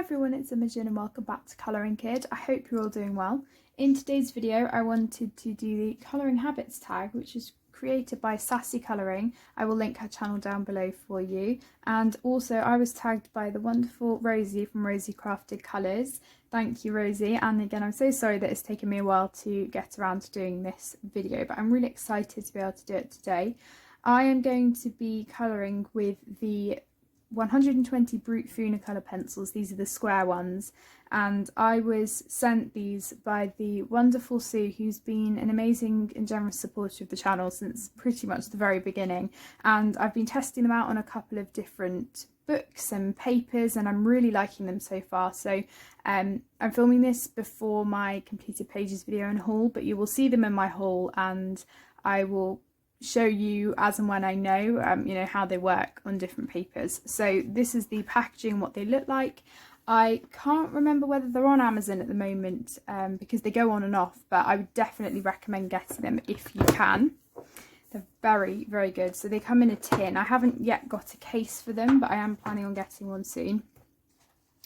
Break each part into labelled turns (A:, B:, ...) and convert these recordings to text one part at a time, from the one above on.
A: everyone, it's Imogen and welcome back to Colouring Kid. I hope you're all doing well. In today's video I wanted to do the colouring habits tag, which is created by Sassy Colouring. I will link her channel down below for you, and also I was tagged by the wonderful Rosie from Rosie Crafted Colours. Thank you, Rosie, and again I'm so sorry that it's taken me a while to get around to doing this video, but I'm really excited to be able to do it today. I am going to be colouring with the 120 Brute Funicolor pencils. These are the square ones, and I was sent these by the wonderful Sue, who's been an amazing and generous supporter of the channel since pretty much the very beginning, and I've been testing them out on a couple of different books and papers and I'm really liking them so far. So I'm filming this before my completed pages video and haul, but you will see them in my haul and I will show you as and when I know how they work on different papers. So this is the packaging, what they look like. I can't remember whether they're on Amazon at the moment because they go on and off, but I would definitely recommend getting them if you can. They're very, very good. So they come in a tin. I haven't yet got a case for them, but I am planning on getting one soon.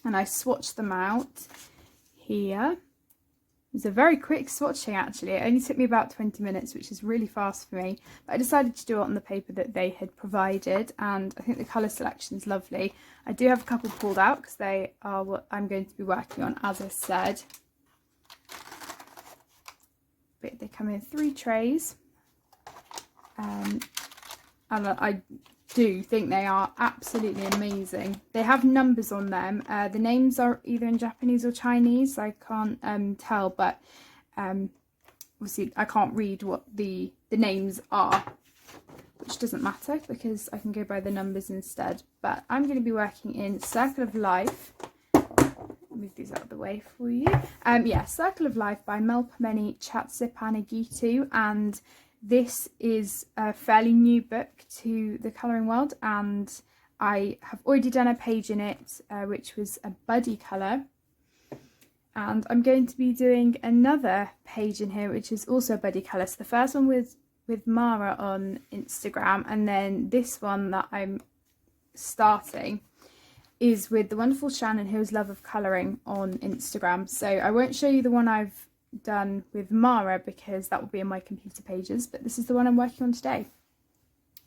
A: And I swatched them out here. It's a very quick swatching actually. It only took me about 20 minutes, which is really fast for me. But I decided to do it on the paper that they had provided, and I think the colour selection is lovely. I do have a couple pulled out because they are what I'm going to be working on, as I said. But they come in 3 trays. And I do think they are absolutely amazing. They have numbers on them. The names are either in Japanese or Chinese. I can't tell, but obviously I can't read what the names are, which doesn't matter because I can go by the numbers instead. But I'm going to be working in Circle of Life. Move these out of the way for you. Yeah, Circle of Life by Melpomene Chatzipanaghitu, and this is a fairly new book to the colouring world, and I have already done a page in it which was a buddy colour, and I'm going to be doing another page in here which is also a buddy colour. So the first one was with Mara on Instagram, and then this one that I'm starting is with the wonderful Shannon, who's Love of Colouring on Instagram. So I won't show you the one I've done with Mara because that will be in my computer pages, but this is the one I'm working on today.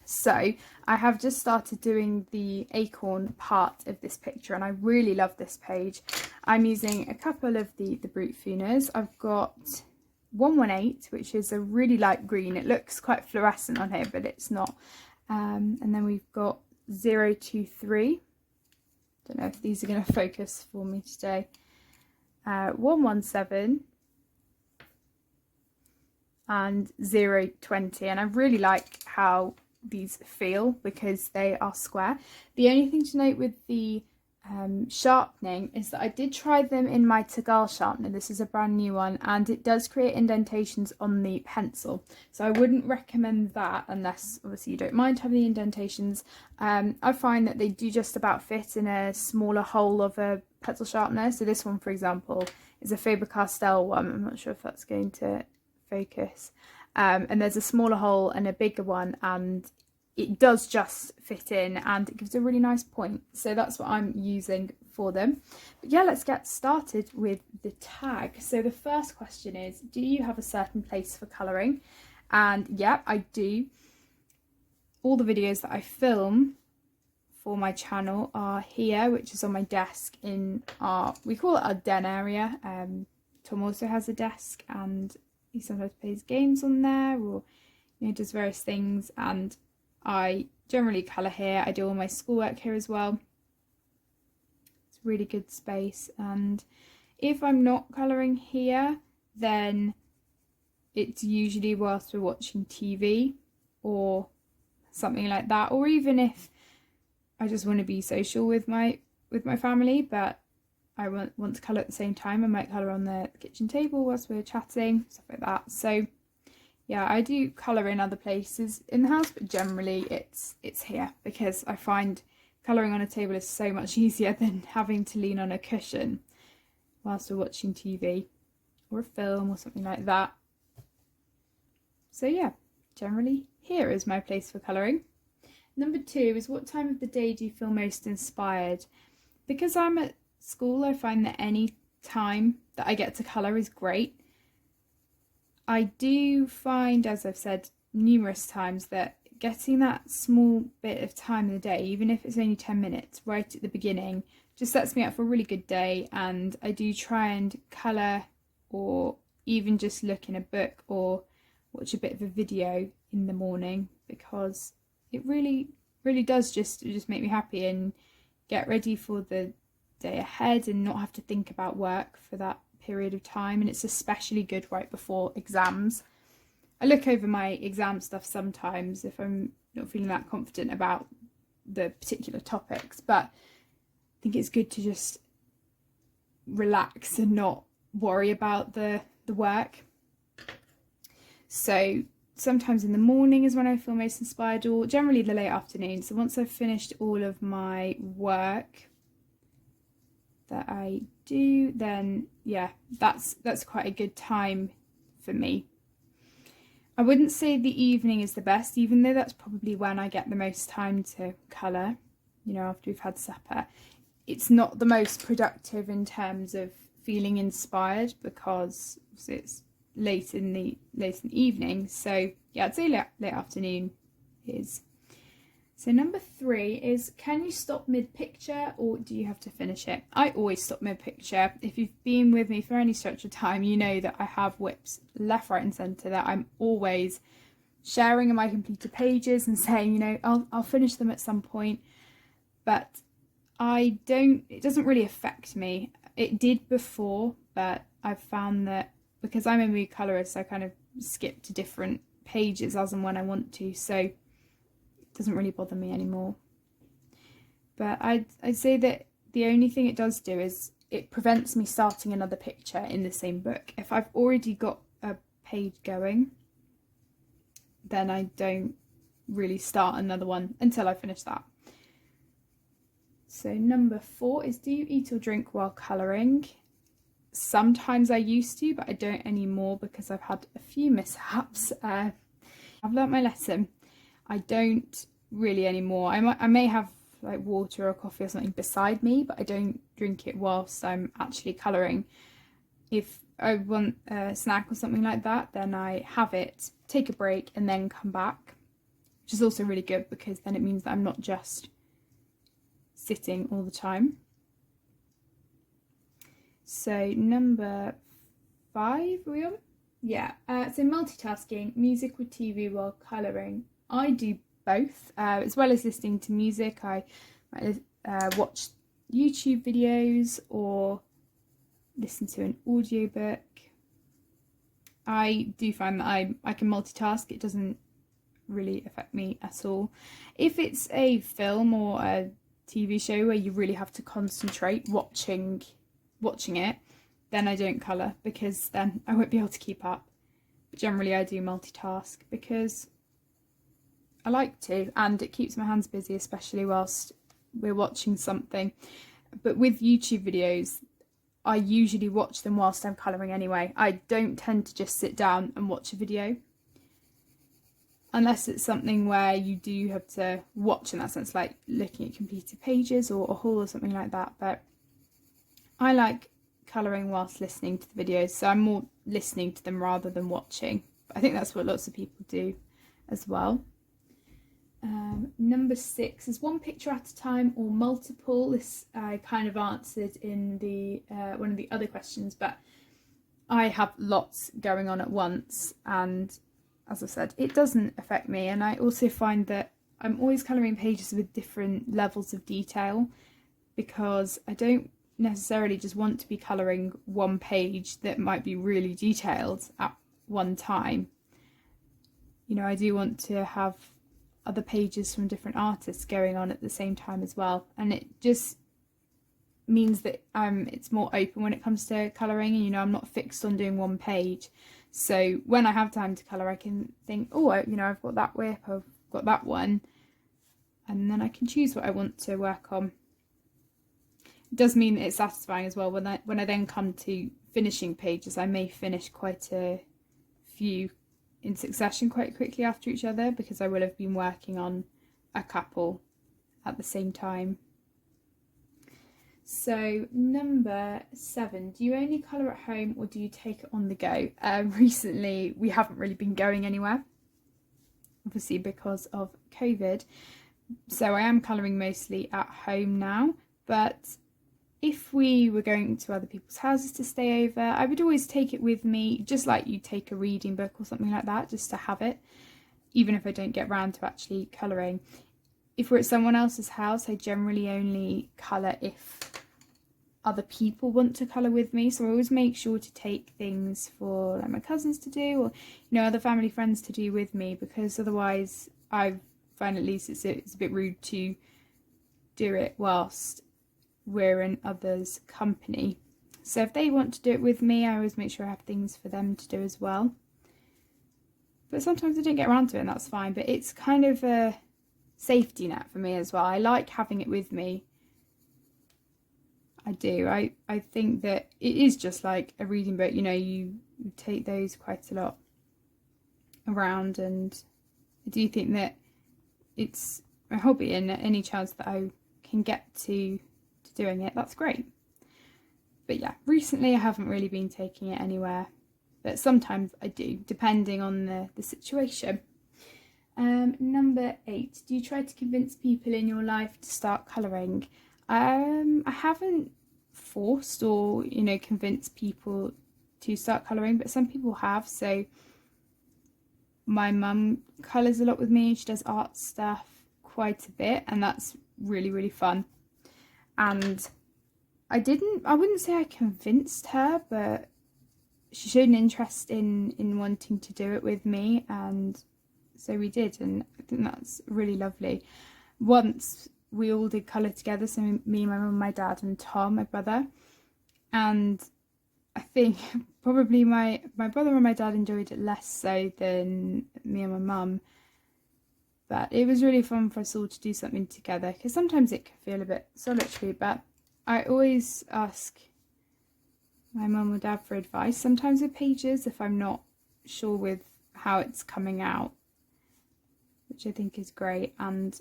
A: So I have just started doing the acorn part of this picture and I really love this page. I'm using a couple of the Brute Funas. I've got 118, which is a really light green. It looks quite fluorescent on here, but it's not. And then we've got 023. Don't know if these are going to focus for me today. 117 and 020, and I really like how these feel because they are square. The only thing to note with the sharpening is that I did try them in my Tagal sharpener. This is a brand new one, and it does create indentations on the pencil, so I wouldn't recommend that unless obviously you don't mind having the indentations. I find that they do just about fit in a smaller hole of a pencil sharpener. So this one, for example, is a Faber-Castell one. I'm not sure if that's going to focus, and there's a smaller hole and a bigger one, and it does just fit in and it gives a really nice point. So that's what I'm using for them. But yeah, let's get started with the tag. So the first question is, do you have a certain place for colouring? And yeah, I do. All the videos that I film for my channel are here, which is on my desk in our, we call it our den area. Tom also has a desk and he sometimes plays games on there, or does various things, and I generally colour here. I do all my schoolwork here as well. It's a really good space, and if I'm not colouring here, then it's usually whilst we're watching TV or something like that, or even if I just want to be social with my family, but I want to colour at the same time, I might colour on the kitchen table whilst we're chatting, stuff like that. So yeah, I do colour in other places in the house, but generally it's here because I find colouring on a table is so much easier than having to lean on a cushion whilst we're watching TV or a film or something like that. So yeah, generally here is my place for colouring. Number 2 is, what time of the day do you feel most inspired? Because I'm at school, I find that any time that I get to colour is great. I do find, as I've said numerous times, that getting that small bit of time in the day, even if it's only 10 minutes right at the beginning, just sets me up for a really good day. And I do try and colour, or even just look in a book or watch a bit of a video in the morning, because it really does just make me happy and get ready for the day ahead and not have to think about work for that period of time. And it's especially good right before exams. I look over my exam stuff sometimes if I'm not feeling that confident about the particular topics, but I think it's good to just relax and not worry about the work. So sometimes in the morning is when I feel most inspired, or generally the late afternoon. So once I've finished all of my work that I do, then yeah, that's quite a good time for me. I wouldn't say the evening is the best, even though that's probably when I get the most time to colour, you know, after we've had supper. It's not the most productive in terms of feeling inspired, because it's late in the evening. So yeah, I'd say late afternoon is. So number 3 is, can you stop mid-picture or do you have to finish it? I always stop mid-picture. If you've been with me for any stretch of time, you know that I have whips left, right and centre, that I'm always sharing in my completed pages and saying, you know, I'll finish them at some point. But it doesn't really affect me. It did before, but I've found that because I'm a mood colorist, I kind of skip to different pages as and when I want to. So doesn't really bother me anymore. But I'd say that the only thing it does do is it prevents me starting another picture in the same book. If I've already got a page going, then I don't really start another one until I finish that. So number 4 is, do you eat or drink while colouring? Sometimes I used to, but I don't anymore because I've had a few mishaps. I've learnt my lesson. I don't really anymore. I may have like water or coffee or something beside me, but I don't drink it whilst I'm actually colouring. If I want a snack or something like that, then I have it, take a break and then come back, which is also really good because then it means that I'm not just sitting all the time. So number 5, are we on? Yeah, so multitasking, music or TV while colouring. I do both, as well as listening to music. I might watch YouTube videos or listen to an audiobook. I do find that I can multitask. It doesn't really affect me at all. If it's a film or a TV show where you really have to concentrate watching it, then I don't colour because then I won't be able to keep up. But generally I do multitask because I like to, and it keeps my hands busy, especially whilst we're watching something. But with YouTube videos, I usually watch them whilst I'm colouring anyway. I don't tend to just sit down and watch a video. Unless it's something where you do have to watch in that sense, like looking at completed pages or a haul or something like that. But I like colouring whilst listening to the videos, so I'm more listening to them rather than watching. But I think that's what lots of people do as well. Number 6 is one picture at a time or multiple. This I kind of answered in the one of the other questions, but I have lots going on at once, and as I said, it doesn't affect me. And I also find that I'm always colouring pages with different levels of detail, because I don't necessarily just want to be colouring one page that might be really detailed at one time. You know, I do want to have other pages from different artists going on at the same time as well, and it just means that it's more open when it comes to colouring, and you know, I'm not fixed on doing one page. So when I have time to colour, I can think, oh, you know, I've got that whip, I've got that one, and then I can choose what I want to work on. It does mean that it's satisfying as well when I then come to finishing pages. I may finish quite a few in succession quite quickly after each other, because I will have been working on a couple at the same time. So number 7, do you only colour at home or do you take it on the go? Recently we haven't really been going anywhere, obviously because of COVID, so I am colouring mostly at home now, but if we were going to other people's houses to stay over, I would always take it with me, just like you take a reading book or something like that, just to have it, even if I don't get round to actually colouring. If we're at someone else's house, I generally only colour if other people want to colour with me, so I always make sure to take things for like my cousins to do, or other family friends to do with me, because otherwise I find at least it's a bit rude to do it whilst we're in others' company. So if they want to do it with me, I always make sure I have things for them to do as well. But sometimes I don't get around to it, and that's fine, but it's kind of a safety net for me as well. I like having it with me. I do. I think that it is just like a reading book, you take those quite a lot around, and I do think that it's a hobby, and any chance that I can get to doing it, that's great. But yeah, recently I haven't really been taking it anywhere, but sometimes I do, depending on the situation. Number 8, do you try to convince people in your life to start colouring? I haven't forced or convinced people to start colouring, but some people have. So my mum colours a lot with me, she does art stuff quite a bit, and that's really, really fun. And I wouldn't say I convinced her, but she showed an interest in wanting to do it with me, and so we did, and I think that's really lovely. Once we all did colour together, so me, my mum, my dad and Tom, my brother, and I think probably my brother and my dad enjoyed it less so than me and my mum, but it was really fun for us all to do something together, because sometimes it can feel a bit solitary, but I always ask my mum or dad for advice, sometimes with pages if I'm not sure with how it's coming out, which I think is great, and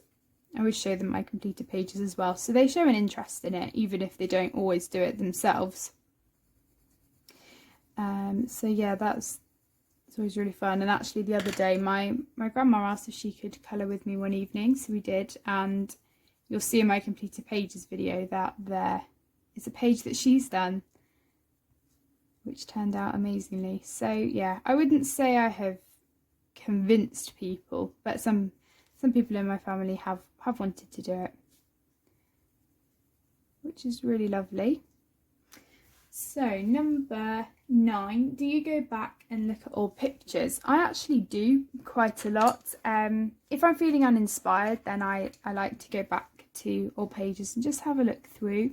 A: I always show them my completed pages as well, so they show an interest in it even if they don't always do it themselves. So yeah, it's always really fun. And actually the other day my grandma asked if she could colour with me one evening, so we did, and you'll see in my completed pages video that there is a page that she's done, which turned out amazingly. So yeah, I wouldn't say I have convinced people, but some people in my family have wanted to do it, which is really lovely. So number 9, do you go back and look at old pictures? I actually do quite a lot. If I'm feeling uninspired, then I like to go back to old pages and just have a look through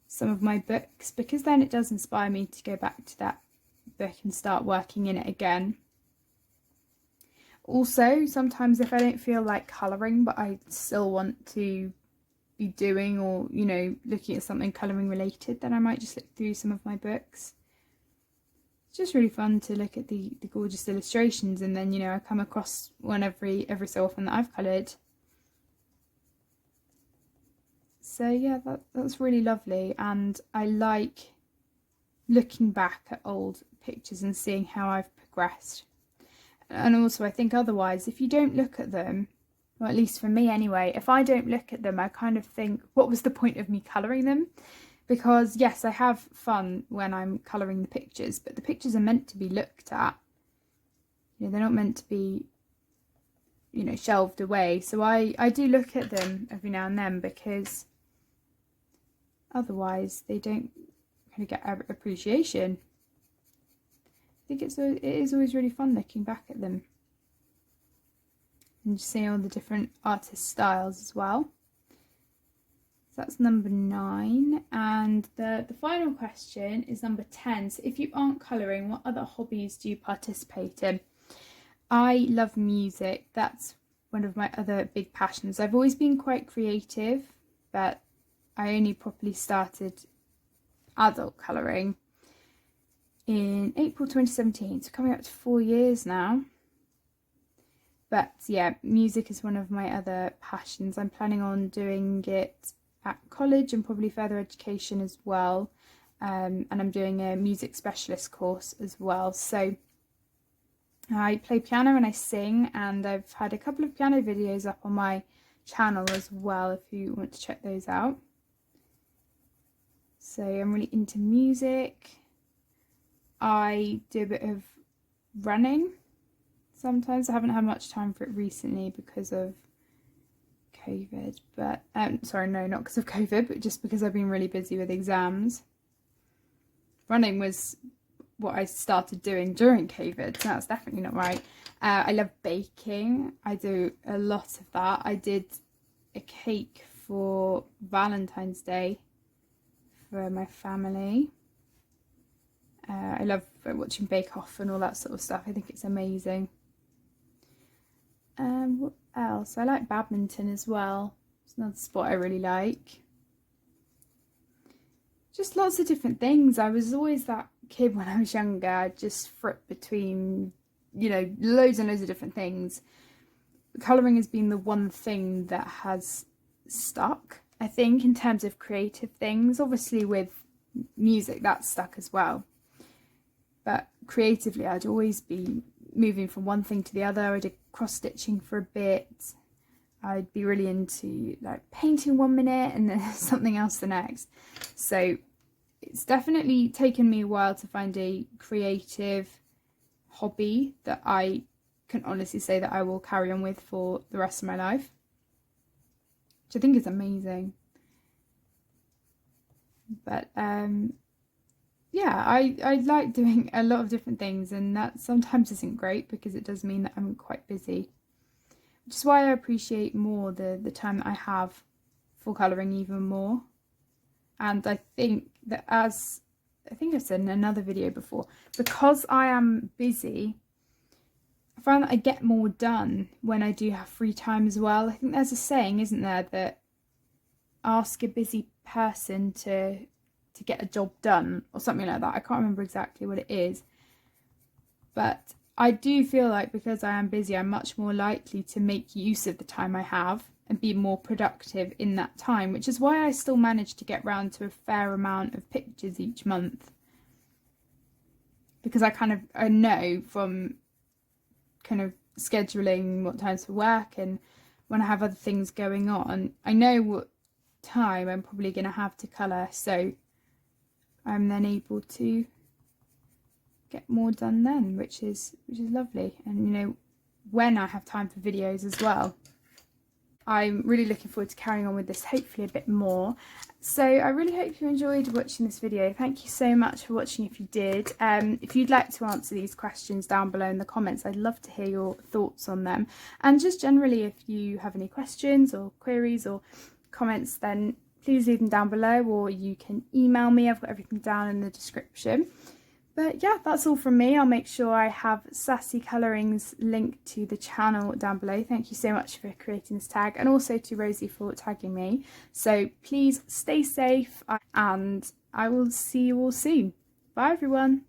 A: some of my books, because then it does inspire me to go back to that book and start working in it again. Also, sometimes if I don't feel like colouring but I still want to be doing or looking at something colouring related, then I might just look through some of my books. It's just really fun to look at the gorgeous illustrations, and then I come across one every so often that I've coloured. So yeah, that's really lovely, and I like looking back at old pictures and seeing how I've progressed. And also I think otherwise, if you don't look at them, or at least for me anyway, if I don't look at them, I kind of think, what was the point of me colouring them? Because yes, I have fun when I'm colouring the pictures, but the pictures are meant to be looked at. They're not meant to be, shelved away. So I do look at them every now and then, because otherwise they don't kind of get appreciation. I think it is always really fun looking back at them and just seeing all the different artist styles as well. So that's number 9, and the final question is number 10. So if you aren't colouring, what other hobbies do you participate in? I love music. That's one of my other big passions. I've always been quite creative, but I only properly started adult colouring in April 2017, so coming up to 4 years now. But yeah, music is one of my other passions. I'm planning on doing it at college and probably further education as well. And I'm doing a music specialist course as well. So I play piano and I sing, and I've had a couple of piano videos up on my channel as well if you want to check those out. So I'm really into music. I do a bit of running sometimes. I haven't had much time for it recently because of COVID, but sorry, no, not because of COVID, but just because I've been really busy with exams. Running was what I started doing during COVID, so that's definitely not right. I love baking. I do a lot of that. I did a cake for Valentine's Day for my family. I love watching Bake Off and all that sort of stuff. I think it's amazing. What else? I like badminton as well. It's another sport I really like. Just lots of different things. I was always that kid when I was younger. I'd just flip between, you know, loads and loads of different things. Colouring has been the one thing that has stuck, I think, in terms of creative things. Obviously with music, that's stuck as well. But creatively, I'd always be moving from one thing to the other. I did cross-stitching for a bit. I'd be really into like painting one minute and then something else the next. So it's definitely taken me a while to find a creative hobby that I can honestly say that I will carry on with for the rest of my life, which I think is amazing. But yeah, I like doing a lot of different things, and that sometimes isn't great because it does mean that I'm quite busy, which is why I appreciate more the time that I have for colouring even more. And I think that, as I think I've said in another video before, because I am busy, I find that I get more done when I do have free time as well. I think there's a saying, isn't there, that ask a busy person to get a job done or something like that. I can't remember exactly what it is, but I do feel like because I am busy, I'm much more likely to make use of the time I have and be more productive in that time, which is why I still manage to get round to a fair amount of pictures each month, because I know from kind of scheduling what times for work, and when I have other things going on, I know what time I'm probably going to have to colour, so I'm then able to get more done then, which is lovely. And you know, when I have time for videos as well, I'm really looking forward to carrying on with this, hopefully a bit more. So I really hope you enjoyed watching this video. Thank you so much for watching if you did. If you'd like to answer these questions down below in the comments, I'd love to hear your thoughts on them. And just generally, if you have any questions or queries or comments, then please leave them down below, or you can email me. I've got everything down in the description. But yeah, that's all from me. I'll make sure I have Sassy Coloring's link to the channel down below. Thank you so much for creating this tag, and also to Rosie for tagging me. So please stay safe, and I will see you all soon. Bye everyone.